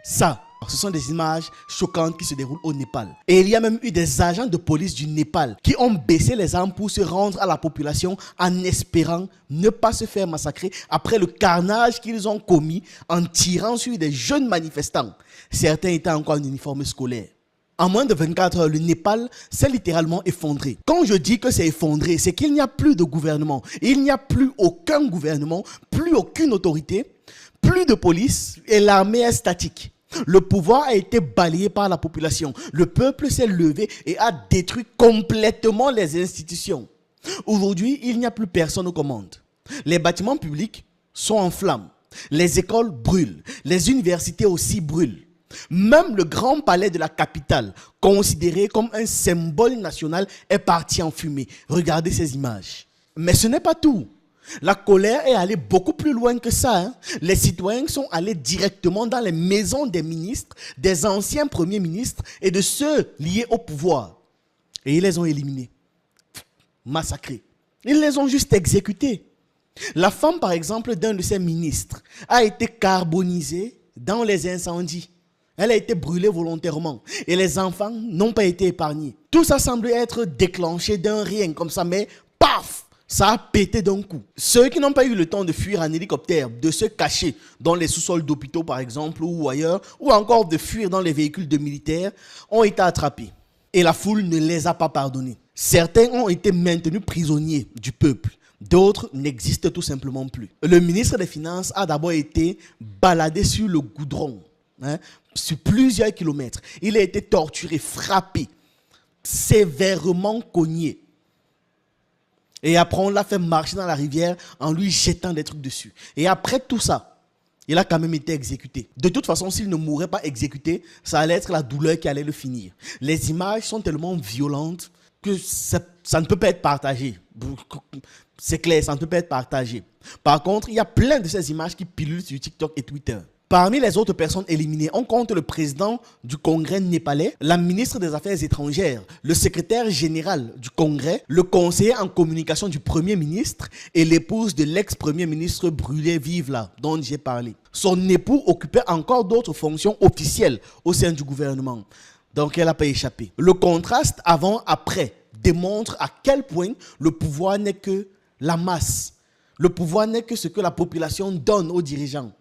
Ça, ce sont des images choquantes qui se déroulent au Népal. Et il y a même eu des agents de police du Népal qui ont baissé les armes pour se rendre à la population en espérant ne pas se faire massacrer après le carnage qu'ils ont commis en tirant sur des jeunes manifestants. Certains étaient encore en uniforme scolaire. En moins de 24 heures, le Népal s'est littéralement effondré. Quand je dis que c'est effondré, c'est qu'il n'y a plus de gouvernement. Il n'y a plus aucun gouvernement, plus aucune autorité, plus de police et l'armée est statique. Le pouvoir a été balayé par la population. Le peuple s'est levé et a détruit complètement les institutions. Aujourd'hui, il n'y a plus personne aux commandes. Les bâtiments publics sont en flammes. Les écoles brûlent. Les universités aussi brûlent. Même le grand palais de la capitale, considéré comme un symbole national, est parti en fumée. Regardez ces images. Mais ce n'est pas tout. La colère est allée beaucoup plus loin que ça. Les citoyens sont allés directement dans les maisons des ministres, des anciens premiers ministres et de ceux liés au pouvoir. Et ils les ont éliminés, massacrés. Ils les ont juste exécutés. La femme, par exemple, d'un de ces ministres a été carbonisée dans les incendies. Elle a été brûlée volontairement. Et les enfants n'ont pas été épargnés. Tout ça semble être déclenché d'un rien comme ça, mais paf! Ça a pété d'un coup. Ceux qui n'ont pas eu le temps de fuir en hélicoptère, de se cacher dans les sous-sols d'hôpitaux par exemple ou ailleurs, ou encore de fuir dans les véhicules de militaires, ont été attrapés. Et la foule ne les a pas pardonnés. Certains ont été maintenus prisonniers du peuple. D'autres n'existent tout simplement plus. Le ministre des Finances a d'abord été baladé sur le goudron, sur plusieurs kilomètres. Il a été torturé, frappé, sévèrement cogné. Et après, on l'a fait marcher dans la rivière en lui jetant des trucs dessus. Et après tout ça, il a quand même été exécuté. De toute façon, s'il ne mourait pas exécuté, ça allait être la douleur qui allait le finir. Les images sont tellement violentes que ça ne peut pas être partagé. C'est clair, ça ne peut pas être partagé. Par contre, il y a plein de ces images qui pilulent sur TikTok et Twitter. Parmi les autres personnes éliminées, on compte le président du Congrès népalais, la ministre des Affaires étrangères, le secrétaire général du Congrès, le conseiller en communication du Premier ministre et l'épouse de l'ex-premier ministre brûlé vive là, dont j'ai parlé. Son époux occupait encore d'autres fonctions officielles au sein du gouvernement. Donc elle n'a pas échappé. Le contraste avant-après démontre à quel point le pouvoir n'est que la masse. Le pouvoir n'est que ce que la population donne aux dirigeants.